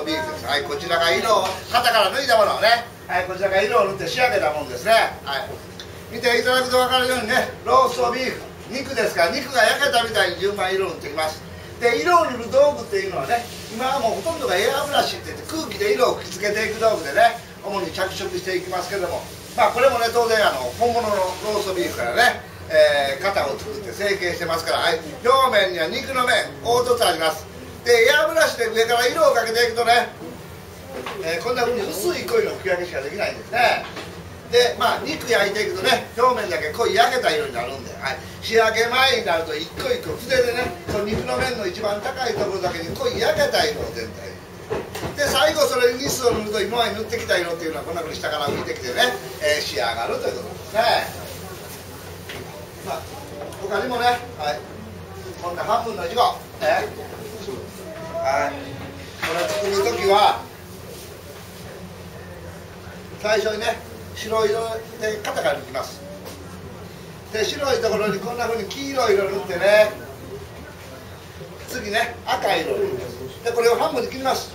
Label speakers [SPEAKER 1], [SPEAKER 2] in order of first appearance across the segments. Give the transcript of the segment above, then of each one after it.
[SPEAKER 1] ビーフです。はい、こちらが色を型から抜いたものをね、はい、こちらが色を塗って仕上げたものですね。はい、見ていただくと分かるようにね、ローストビーフ、肉ですから、肉が焼けたみたいに順番色を塗っていきます。で、色を塗る道具っていうのはね、今はもうほとんどがエアブラシって言って空気で色を吹きつけていく道具でね、主に着色していきますけども、まあこれもね、当然本物のローストビーフからね、型を作って成形してますから、はい、表面には肉の面凹凸あります。で、エアブラシで上から色をかけていくとね、こんな風に薄い濃いの吹き分けしかできないんですね。で、まあ肉焼いていくとね、表面だけ濃い焼けた色になるんで、はい、仕上げ前になると一個一個筆でね、その肉の面の一番高いところだけに濃い焼けた色を全体に。で、最後それにニスを塗ると、今まで塗ってきた色っていうのはこんな風に下から浮いてきてね、仕上がるということですね。まあ、他にもね、はい、こんな半分のいちご、はい、これ作る時は最初にね、白色で型から抜きます。で、白いところにこんな風に黄色い色塗ってね、次ね、赤い色を塗ります。で、これを半分に切ります。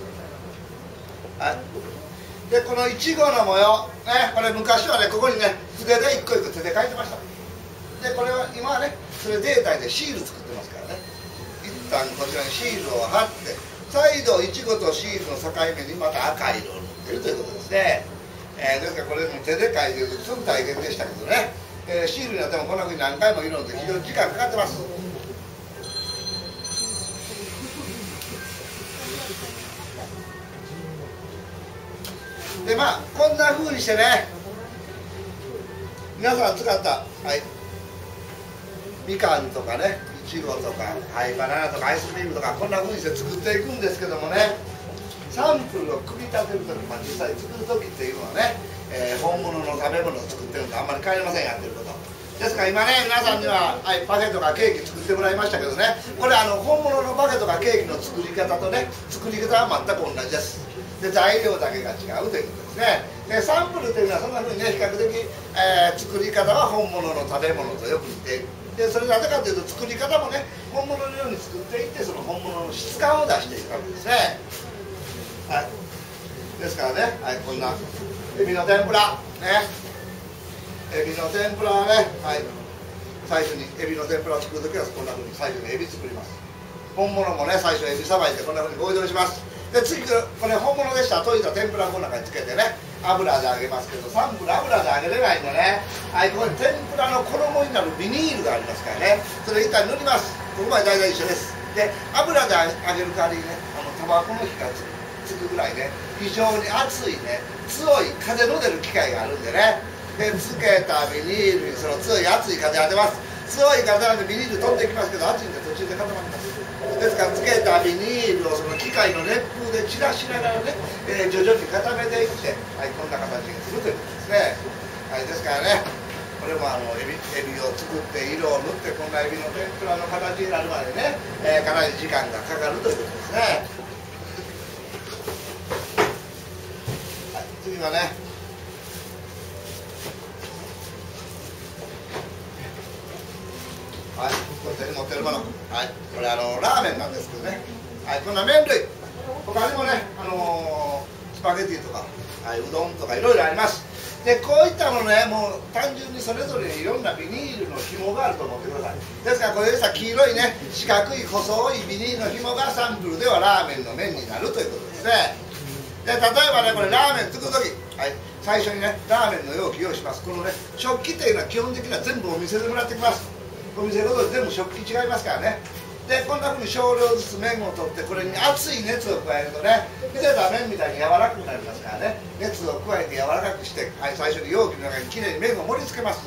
[SPEAKER 1] はい、で、このいちごの模様、ね、これ昔はね、ここにね、筆で一個一個手で描いてました。で、これは今はね、それデータでシール作ってますからね、一旦こちらにシールを貼って、再度いちごとシールの境目にまた赤い色を塗ってるということですね。ですからこれも手で描いてるとすぐ大変でしたけどね、シールになってもこんなふうに何回も色塗って非常に時間かかってます。で、まあこんなふうにしてね、皆さん使った、はい、みかんとかね、いちごとか、はい、バナナとかアイスクリームとか、こんなふうにして作っていくんですけどもね、サンプルを組み立てるとき、まあ、実際作るときっていうのはね、本物の食べ物を作ってるのとあんまり変わりません、やってることですから。今ね、皆さんには、はい、パフェとかケーキ作ってもらいましたけどね、これ本物のパフェとかケーキの作り方とね、作り方は全く同じです。で、材料だけが違うということですね。で、サンプルというのはそんなふうにね、比較的、作り方は本物の食べ物とよく似ている。で、それなぜかというと、作り方もね、本物のように作っていって、その本物の質感を出していくわけですね。はい、ですからね、はい、こんなエビの天ぷらね、エビの天ぷらはね、はい、最初にエビの天ぷらを作るときはこんなふうに最初にエビ作ります。本物もね、最初エビさばいてこんなふうにボイドルします。で、次これ本物でしたら溶いた天ぷらこの中につけてね、油で揚げますけど、サンプル油で揚げれないんでね、はい、ここに天ぷらの衣になるビニールがありますからね、それ一回塗ります。ここまで大体一緒です。で、油で揚げる代わりにね、タバコの火がつくぐらいね、非常に熱いね、強い風の出る機械があるんでね、で、つけたビニールにその強い熱い風当てます。強い風なんでビニール飛んできますけど、熱いんで途中で固まります。ですから、つけたビニールをその機械の熱風で散らしながらね、徐々に固めていって、はい、こんな形にするということですね。はい、ですからね、これもエビを作って色を塗って、こんなエビの天ぷらの形になるまでね、かなり時間がかかるということですね。はい、次はね、はい、これ手に持ってるもの、はい、これラーメンなんですけどね、はい、こんな麺類、他にもね、スパゲティとか、はい、うどんとかいろいろあります。で、こういったものね、もう単純にそれぞれいろんなビニールの紐があると思ってください。ですからこれでさ、黄色いね、四角い細いビニールの紐がサンプルではラーメンの麺になるということですね。で、例えばね、これラーメン作るとき、はい、最初にね、ラーメンの容器用意します。このね、食器っていうのは基本的には全部お店でもらってきます。お店ごとに全部食器違いますからね。で、こんなふうに少量ずつ麺を取って、これに熱い熱を加えるとね、茹でた麺みたいに柔らかくなりますからね、熱を加えて柔らかくして、はい、最初に容器の中にきれいに麺を盛り付けます。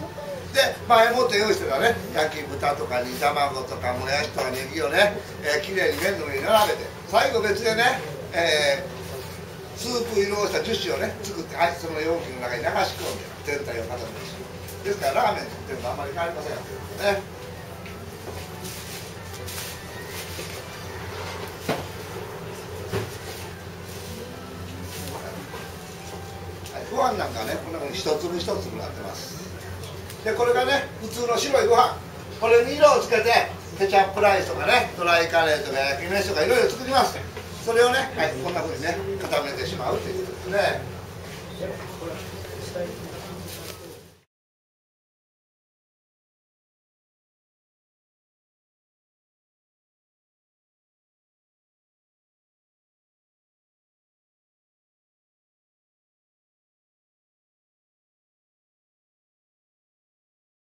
[SPEAKER 1] で、前もって用意してたね、焼き豚とか煮卵とかもやしとかネギをね、きれいに麺の上に並べて、最後別でね、スープ色をした樹脂をね、作って、はい、その容器の中に流し込んで、全体を固めてしまう。ですからラーメン作ってるのとあんまり変わりませんよね。ご飯なんかね、こんなふうに一粒一粒なってます。で、これがね、普通の白いご飯、これに色をつけてケチャップライスとかね、ドライカレーとか焼き飯とかいろいろ作ります。それをね、はい、こんなふうにね固めてしまうということですね。